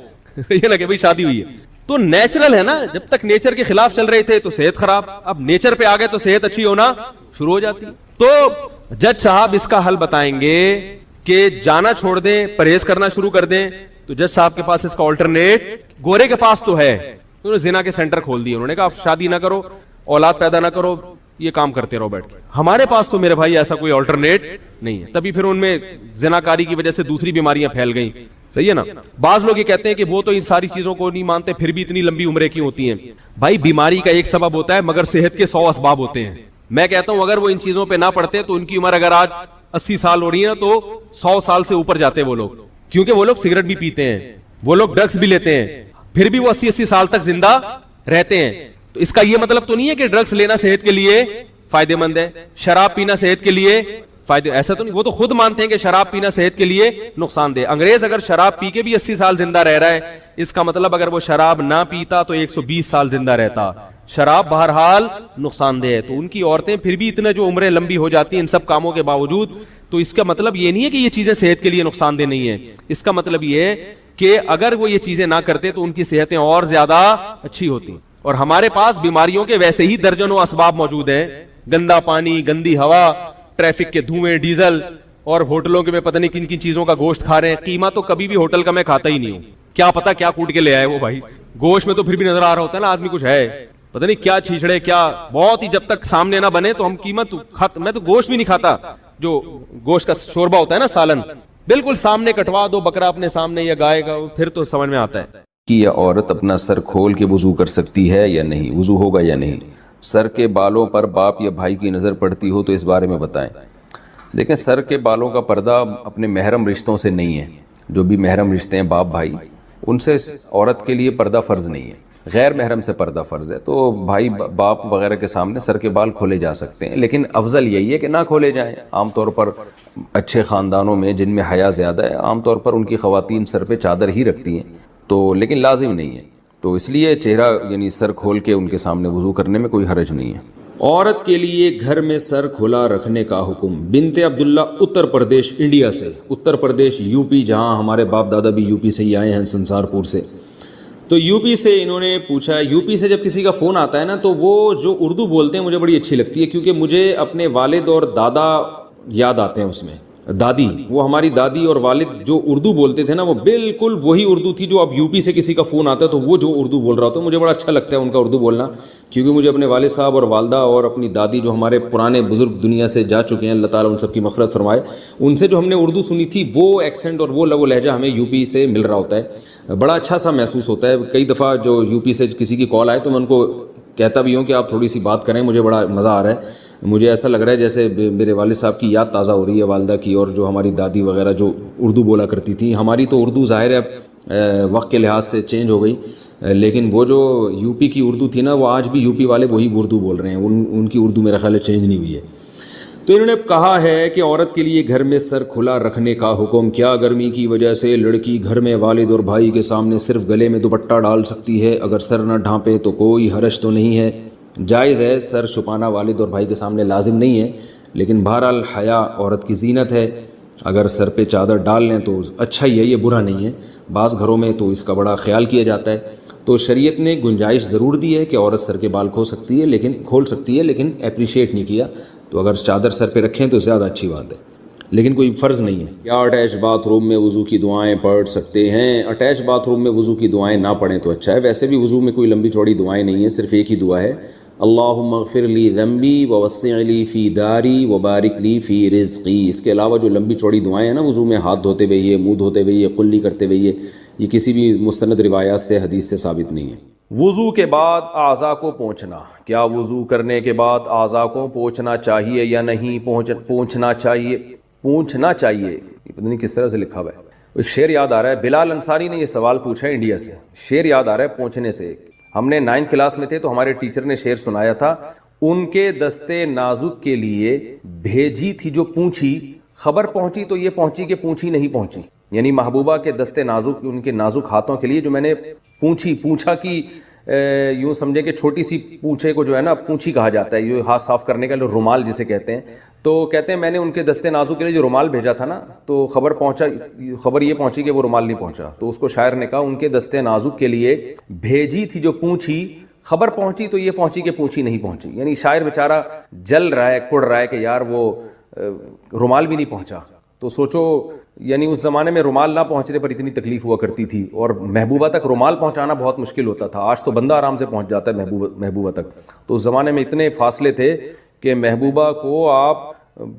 یہ نہ کہ بھائی شادی ہوئی ہے. تو نیچرل ہے نا, جب تک نیچر کے خلاف چل رہے تھے تو صحت خراب, اب نیچر پہ آ گئے تو صحت اچھی ہونا شروع ہو جاتی. تو جج صاحب اس کا حل بتائیں گے کہ جانا چھوڑ دیں, پرہیز کرنا شروع کر دیں. تو جج صاحب کے پاس اس کا آلٹرنیٹ, گورے کے پاس تو ہے, انہوں نے زنا کے سینٹر کھول دیے. انہوں نے کہا شادی نہ کرو, اولاد پیدا نہ کرو, یہ کام کرتے رہو بیٹھ کے. ہمارے پاس تو میرے بھائی ایسا کوئی آلٹرنیٹ نہیں ہے. تبھی پھر ان میں زناکاری کی وجہ سے دوسری بیماریاں پھیل گئیں. صحیح ہے نا. بعض لوگ یہ کہتے ہیں کہ وہ تو ان ساری چیزوں کو نہیں مانتے, پھر بھی اتنی لمبی عمریں کیوں ہوتی ہیں؟ بھائی بیماری کا ایک سبب ہوتا ہے مگر صحت کے 100 اسباب ہوتے ہیں. میں کہتا ہوں اگر وہ ان چیزوں پہ نہ پڑتے تو ان کی عمر اگر آج 80 سال ہو رہی ہے نا تو 100 سال سے اوپر جاتے وہ لوگ, کیونکہ وہ لوگ سگریٹ بھی پیتے ہیں, وہ لوگ ڈرگس بھی لیتے ہیں, پھر بھی وہ 80 سال تک زندہ رہتے ہیں. تو اس کا یہ مطلب تو نہیں ہے کہ ڈرگس لینا صحت کے لیے فائدے مند ہے, شراب پینا صحت کے لیے فائدے, ایسا تو نہیں. وہ تو خود مانتے ہیں کہ شراب پینا صحت کے لیے نقصان دہ. انگریز اگر شراب پی کے بھی 80 سال زندہ رہ رہا ہے, اس کا مطلب اگر وہ شراب نہ پیتا تو 120 سال زندہ رہتا. شراب بہرحال نقصان دہ ہے. تو ان کی عورتیں پھر بھی اتنے جو عمریں لمبی ہو جاتی ہیں ان سب کاموں کے باوجود, تو اس کا مطلب یہ نہیں ہے کہ یہ چیزیں صحت کے لیے نقصان دہ نہیں ہے. اس کا مطلب یہ ہے کہ اگر وہ یہ چیزیں نہ کرتے تو ان کی صحتیں اور زیادہ اچھی ہوتی. اور ہمارے پاس بیماریوں کے ویسے ہی درجنوں اسباب موجود ہیں, گندا پانی, گندی ہوا, ٹریفک کے دھوئیں, ڈیزل, اور ہوٹلوں کے میں پتہ نہیں کن کن چیزوں کا گوشت کھا رہے ہیں. قیمہ تو کبھی بھی ہوٹل کا میں کھاتا ہی نہیں ہوں, کیا پتا کیا کوٹ کے لے آئے وہ بھائی. گوشت میں تو پھر بھی نظر آ رہا ہوتا ہے نا آدمی کچھ ہے, پتہ نہیں کیا چھیچڑے کیا, بہت ہی جب تک سامنے نہ بنے تو ہم قیمت میں تو گوشت بھی نہیں کھاتا. جو گوشت کا شوربہ ہوتا ہے نا, سالن, بالکل سامنے کٹوا دو بکرا اپنے سامنے یا گائے کا, پھر تو سمجھ میں آتا ہے کہ یہ عورت اپنا سر کھول کے وضو کر سکتی ہے یا نہیں, وضو ہوگا یا نہیں. سر کے بالوں پر باپ یا بھائی کی نظر پڑتی ہو تو اس بارے میں بتائیں۔ دیکھیں، سر کے بالوں کا پردہ اپنے محرم رشتوں سے نہیں ہے، جو بھی محرم رشتے ہیں باپ بھائی، ان سے عورت کے لیے پردہ فرض نہیں ہے، غیر محرم سے پردہ فرض ہے۔ تو بھائی باپ وغیرہ کے سامنے سر کے بال کھولے جا سکتے ہیں، لیکن افضل یہی ہے کہ نہ کھولے جائیں۔ عام طور پر اچھے خاندانوں میں جن میں حیا زیادہ ہے، عام طور پر ان کی خواتین سر پہ چادر ہی رکھتی ہیں، تو لیکن لازم نہیں ہے، تو اس لیے چہرہ یعنی سر کھول کے ان کے سامنے وضو کرنے میں کوئی حرج نہیں ہے۔ عورت کے لیے گھر میں سر کھلا رکھنے کا حکم۔ بنت عبداللہ اتر پردیش انڈیا سے، اتر پردیش یو پی، جہاں ہمارے باپ دادا بھی یو پی سے ہی آئے ہیں، سنسار پور سے۔ تو یو پی سے انہوں نے پوچھا، یو پی سے جب کسی کا فون آتا ہے نا تو وہ جو اردو بولتے ہیں مجھے بڑی اچھی لگتی ہے، کیونکہ مجھے اپنے والد اور دادا یاد آتے ہیں اس میں۔ دادی، وہ ہماری دادی اور والد جو اردو بولتے تھے نا، وہ بالکل وہی اردو تھی جو اب یو پی سے کسی کا فون آتا ہے تو وہ جو اردو بول رہا ہوتا ہے، مجھے بڑا اچھا لگتا ہے ان کا اردو بولنا، کیونکہ مجھے اپنے والد صاحب اور والدہ اور اپنی دادی جو ہمارے پرانے بزرگ دنیا سے جا چکے ہیں، اللہ تعالیٰ ان سب کی مغفرت فرمائے، ان سے جو ہم نے اردو سنی تھی وہ ایکسنٹ اور وہ لہجہ ہمیں یو پی سے مل رہا ہوتا ہے، بڑا اچھا سا محسوس ہوتا ہے۔ کئی دفعہ جو یو پی سے کسی کی کال آئے تو میں ان کو کہتا بھی ہوں کہ آپ تھوڑی سی بات کریں، مجھے بڑا مزہ آ رہا ہے، مجھے ایسا لگ رہا ہے جیسے میرے والد صاحب کی یاد تازہ ہو رہی ہے، والدہ کی، اور جو ہماری دادی وغیرہ جو اردو بولا کرتی تھی۔ ہماری تو اردو ظاہر ہے اب وقت کے لحاظ سے چینج ہو گئی، لیکن وہ جو یو پی کی اردو تھی نا، وہ آج بھی یو پی والے وہی اردو بول رہے ہیں، ان کی اردو میرا خیال ہے چینج نہیں ہوئی ہے۔ تو انہوں نے کہا ہے کہ عورت کے لیے گھر میں سر کھلا رکھنے کا حکم۔ کیا گرمی کی وجہ سے لڑکی گھر میں والد اور بھائی کے سامنے صرف گلے میں دوپٹہ ڈال سکتی ہے؟ اگر سر نہ ڈھانپے تو کوئی حرج تو نہیں ہے؟ جائز ہے، سر چھپانا والد اور بھائی کے سامنے لازم نہیں ہے، لیکن بہرحال حیا عورت کی زینت ہے، اگر سر پہ چادر ڈال لیں تو اچھا ہی ہے، یہ برا نہیں ہے۔ بعض گھروں میں تو اس کا بڑا خیال کیا جاتا ہے، تو شریعت نے گنجائش ضرور دی ہے کہ عورت سر کے بال کھول سکتی ہے، لیکن اپریشیٹ نہیں کیا، تو اگر چادر سر پہ رکھیں تو زیادہ اچھی بات ہے، لیکن کوئی فرض نہیں ہے۔ کیا اٹیچ باتھ روم میں وضو کی دعائیں پڑھ سکتے ہیں؟ اٹیچ باتھ روم میں وضو کی دعائیں نہ پڑھیں تو اچھا ہے، ویسے بھی وضو میں کوئی لمبی چوڑی دعائیں نہیں ہیں، صرف ایک ہی دعا ہے، اللہم اغفر لی ذنبی ووسع لی فی داری وبارک لی فی رزقی۔ اس کے علاوہ جو لمبی چوڑی دعائیں ہیں نا وضو میں، ہاتھ دھوتے ہوئے یہ، منہ دھوتے ہوئے یہ، قلی کرتے ہوئے یہ کسی بھی مستند روایات سے، حدیث سے ثابت نہیں ہے۔ وضو کے بعد اعضاء کو پونچھنا۔ کیا وضو کرنے کے بعد اعضاء کو پونچھنا چاہیے یا نہیں؟ پونچھنا چاہیے، پتہ نہیں کس طرح سے لکھا ہوا ہے۔ ایک شعر یاد آ رہا ہے، بلال انصاری نے یہ سوال پوچھا ہے انڈیا سے، شعر یاد آ رہا ہے پونچھنے سے۔ ہم نے 9th کلاس میں تھے تو ہمارے ٹیچر نے شعر سنایا تھا، ان کے دستے نازک کے لیے بھیجی تھی جو پونچھی، خبر پہنچی تو یہ پہنچی کہ پونچھی نہیں پہنچی۔ یعنی محبوبہ کے دستے نازک، ان کے نازک ہاتھوں کے لیے جو میں نے پونچھا کی، یوں سمجھے کہ چھوٹی سی پونچھے کو جو ہے نا پونچھی کہا جاتا ہے، یہ ہاتھ صاف کرنے کا رومال جسے کہتے ہیں، تو کہتے ہیں میں نے ان کے دستے نازک کے لیے جو رومال بھیجا تھا نا، تو خبر یہ پہنچی کہ وہ رومال نہیں پہنچا، تو اس کو شاعر نے کہا ان کے دستے نازک کے لیے بھیجی تھی جو پونچھی، خبر پہنچی تو یہ پہنچی کہ پونچھی نہیں پہنچی۔ یعنی شاعر بیچارہ جل رہا ہے، کڑ رہا ہے کہ یار وہ رومال بھی نہیں پہنچا۔ تو سوچو، یعنی اس زمانے میں رومال نہ پہنچنے پر اتنی تکلیف ہوا کرتی تھی، اور محبوبہ تک رومال پہنچانا بہت مشکل ہوتا تھا۔ آج تو بندہ آرام سے پہنچ جاتا ہے محبوبہ تک، تو اس زمانے میں اتنے فاصلے تھے کہ محبوبہ کو آپ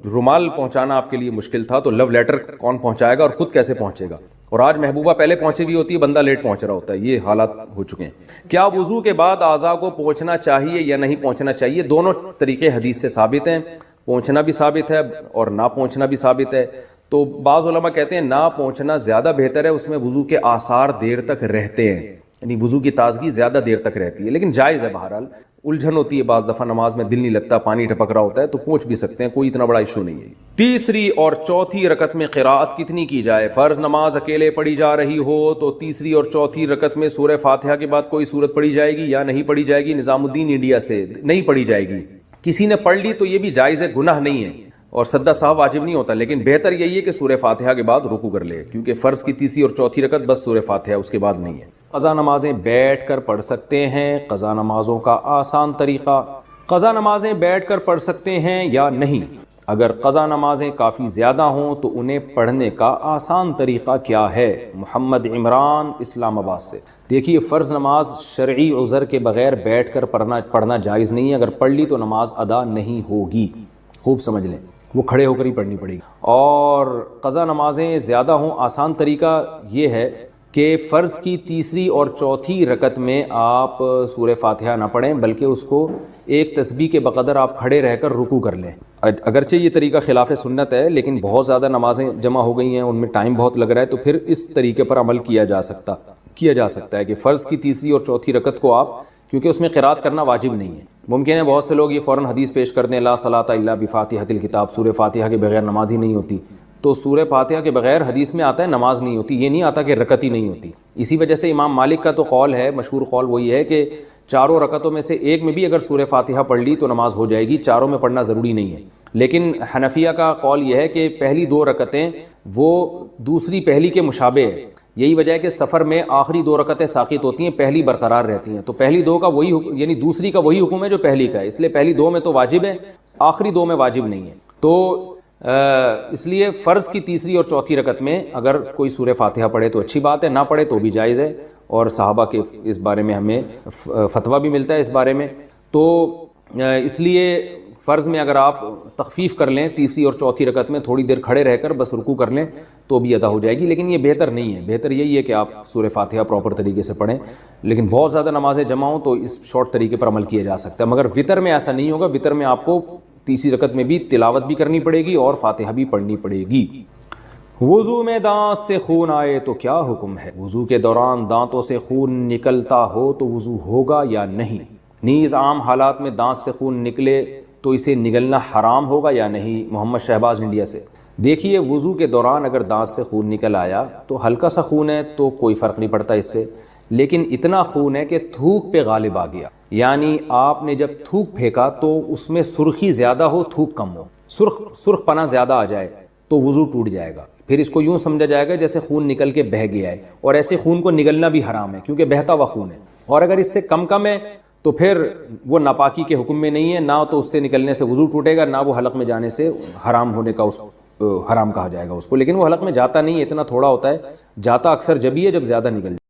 رومال پہنچانا آپ کے لیے مشکل تھا، تو لو لیٹر کون پہنچائے گا اور خود کیسے پہنچے گا؟ اور آج محبوبہ پہلے پہنچی ہوئی ہوتی ہے، بندہ لیٹ پہنچ رہا ہوتا ہے، یہ حالات ہو چکے ہیں۔ کیا وضو کے بعد اعضاء کو پونچھنا چاہیے یا نہیں پونچھنا چاہیے؟ دونوں طریقے حدیث سے ثابت ہیں، پونچھنا بھی ثابت ہے اور نہ پونچھنا بھی ثابت ہے۔ تو بعض علماء کہتے ہیں نہ پونچھنا زیادہ بہتر ہے، اس میں وضو کے آثار دیر تک رہتے ہیں، یعنی وضو کی تازگی زیادہ دیر تک رہتی ہے، لیکن جائز ہے۔ بہرحال الجھن ہوتی ہے، بعض دفعہ نماز میں دل نہیں لگتا، پانی ٹپک رہا ہوتا ہے، تو پونچھ بھی سکتے ہیں، کوئی اتنا بڑا ایشو نہیں ہے۔ تیسری اور چوتھی رکعت میں قراءت کتنی کی جائے؟ فرض نماز اکیلے پڑھی جا رہی ہو تو تیسری اور چوتھی رکعت میں سورہ فاتحہ کے بعد کوئی سورت پڑھی جائے گی یا نہیں پڑھی جائے گی؟ نظام الدین انڈیا سے، نہیں پڑھی جائے گی۔ کسی نے پڑھ لی تو یہ بھی جائز ہے، گناہ نہیں ہے، اور سجدہ سہو واجب نہیں ہوتا، لیکن بہتر یہی ہے کہ سورہ فاتحہ کے بعد رکوع کر لے، کیونکہ فرض کی تیسری اور چوتھی رکعت بس سورہ فاتحہ، اس کے بعد نہیں ہے۔ قضا نمازیں بیٹھ کر پڑھ سکتے ہیں؟ قضا نمازوں کا آسان طریقہ۔ قضا نمازیں بیٹھ کر پڑھ سکتے ہیں یا نہیں؟ اگر قضا نمازیں کافی زیادہ ہوں تو انہیں پڑھنے کا آسان طریقہ کیا ہے؟ محمد عمران اسلام آباد سے۔ دیکھیے، فرض نماز شرعی عذر کے بغیر بیٹھ کر پڑھنا جائز نہیں ہے، اگر پڑھ لی تو نماز ادا نہیں ہوگی، خوب سمجھ لیں، وہ کھڑے ہو کر ہی پڑھنی پڑے گی۔ اور قضا نمازیں زیادہ ہوں، آسان طریقہ یہ ہے کہ فرض کی تیسری اور چوتھی رکعت میں آپ سورہ فاتحہ نہ پڑھیں بلکہ اس کو ایک تسبیح کے بقدر آپ کھڑے رہ کر رکوع کر لیں. اگرچہ یہ طریقہ خلاف سنت ہے لیکن بہت زیادہ نمازیں جمع ہو گئی ہیں، ان میں ٹائم بہت لگ رہا ہے، تو پھر اس طریقے پر عمل کیا جا سکتا ہے کہ فرض کی تیسری اور چوتھی رکعت کو آپ، کیونکہ اس میں قرات کرنا واجب نہیں ہے. ممکن ہے بہت سے لوگ یہ فوراً حدیث پیش کر دیں لا صلاۃ الا بفاتحۃ الکتاب، سورہ فاتحہ کے بغیر نماز ہی نہیں ہوتی. تو سورہ فاتحہ کے بغیر حدیث میں آتا ہے نماز نہیں ہوتی، یہ نہیں آتا کہ رکعت ہی نہیں ہوتی. اسی وجہ سے امام مالک کا تو قول ہے، مشہور قول وہی ہے کہ چاروں رکعتوں میں سے ایک میں بھی اگر سورہ فاتحہ پڑھ لی تو نماز ہو جائے گی، چاروں میں پڑھنا ضروری نہیں ہے. لیکن حنفیہ کا قول یہ ہے کہ پہلی دو رکعتیں وہ دوسری پہلی کے مشابہ ہے. یہی وجہ ہے کہ سفر میں آخری دو رکعتیں ساقط ہوتی ہیں، پہلی برقرار رہتی ہیں. تو پہلی دو کا وہی یعنی دوسری کا وہی حکم ہے جو پہلی کا ہے، اس لیے پہلی دو میں تو واجب ہے، آخری دو میں واجب نہیں ہے. تو اس لیے فرض کی تیسری اور چوتھی رکعت میں اگر کوئی سورہ فاتحہ پڑھے تو اچھی بات ہے، نہ پڑھے تو بھی جائز ہے. اور صحابہ کے اس بارے میں ہمیں فتویٰ بھی ملتا ہے اس بارے میں. تو اس لیے فرض میں اگر آپ تخفیف کر لیں تیسری اور چوتھی رکعت میں، تھوڑی دیر کھڑے رہ کر بس رکوع کر لیں تو بھی ادا ہو جائے گی. لیکن یہ بہتر نہیں ہے، بہتر یہی ہے کہ آپ سورہ فاتحہ پراپر طریقے سے پڑھیں. لیکن بہت زیادہ نمازیں جمع ہوں تو اس شارٹ طریقے پر عمل کیا جا سکتا ہے. مگر وطر میں ایسا نہیں ہوگا، وطر میں آپ کو تیسری رکعت میں بھی تلاوت بھی کرنی پڑے گی اور فاتحہ بھی پڑھنی پڑے گی. وضو میں دانت سے خون آئے تو کیا حکم ہے؟ وضو کے دوران دانتوں سے خون نکلتا ہو تو وضو ہوگا یا نہیں؟ نیز عام حالات میں دانت سے خون نکلے تو اسے نگلنا حرام ہوگا یا نہیں؟ محمد شہباز انڈیا سے. دیکھیے وضو کے دوران اگر دانت سے خون نکل آیا تو ہلکا سا خون ہے تو کوئی فرق نہیں پڑتا اس سے، لیکن اتنا خون ہے کہ تھوک پہ غالب آ گیا، یعنی آپ نے جب تھوک پھینکا تو اس میں سرخی زیادہ ہو تھوک کم ہو، سرخ پنا زیادہ آ جائے تو وضو ٹوٹ جائے گا. پھر اس کو یوں سمجھا جائے گا جیسے خون نکل کے بہہ گیا ہے، اور ایسے خون کو نگلنا بھی حرام ہے کیونکہ بہتا ہوا خون ہے. اور اگر اس سے کم ہے تو پھر وہ ناپاکی کے حکم میں نہیں ہے، نہ تو اس سے نکلنے سے وضو ٹوٹے گا، نہ وہ حلق میں جانے سے حرام ہونے کا حرام کہا جائے گا اس کو. لیکن وہ حلق میں جاتا نہیں ہے، اتنا تھوڑا ہوتا ہے، جاتا اکثر جبھی ہے جب زیادہ نکل جائے.